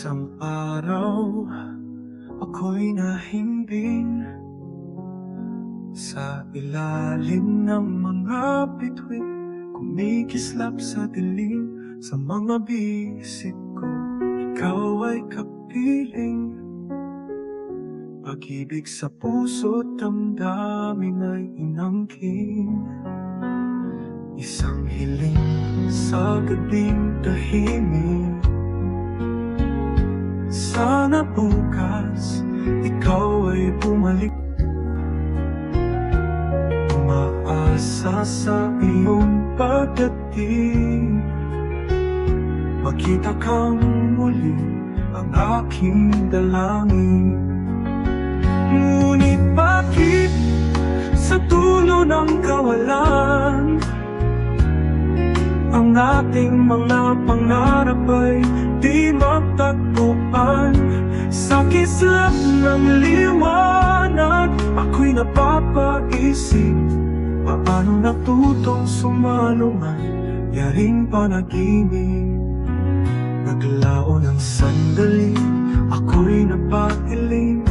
Isang araw, ako'y nahimbing sa ilalim ng mga bituin, kumikislap sa dilim sa mga bisig ko. Ikaw ay kapiling, pag-ibig sa puso't damdamin ay inangkin. Isang hiling sa gabing tahimik, sana bukas ikaw ay bumalik. Umaasa sa iyong pagdating, makita kang muli ang aking dalangin. Ngunit bakit sa dulo ng kawalan, ang ating mga pangarap ay di magtagpuan? Sa kislap ng liwanag, ako'y napapaisip, paano natutong sumalungan yaring panaginip. Naglao ng sandali, ako'y napahiling,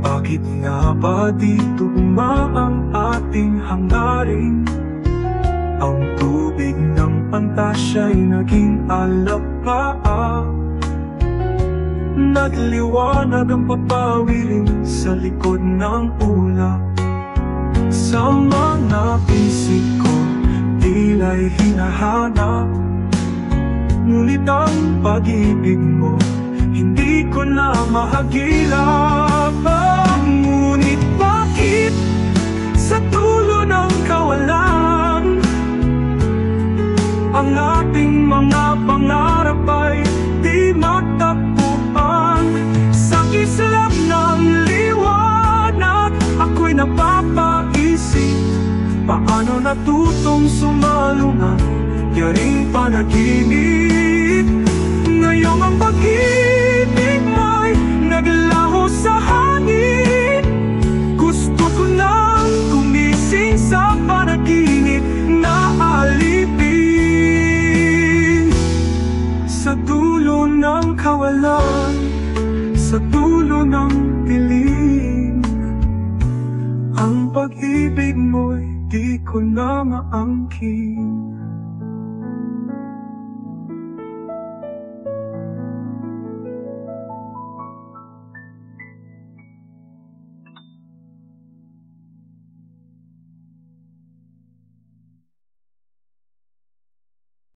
bakit nga ba di tugma ang ating hangarin? Ang tubig ng pantasya'y naging alapaa, nagliwanag ang papawirin sa likod ng ulap. Sa mga bisig ko, tila'y hinahanap, ngunit ang pag-ibig mo hindi ko na mahagilap. Ngunit bakit sa dulo ng kawalan, ang ating mga pangarap ay di magtagpuan? Sa kislap ng liwanag, ako'y napapaisip, paano natutong sumalungan yaring panaginip. Ngayong ang pag-ibig mo'y naglaho sa hangin, gusto ko nang gumising sa panaginip na alipin. Sa dulo ng kawalan, sa dulo ng dilim, ang pag-ibig mo'y di ko na maangkin.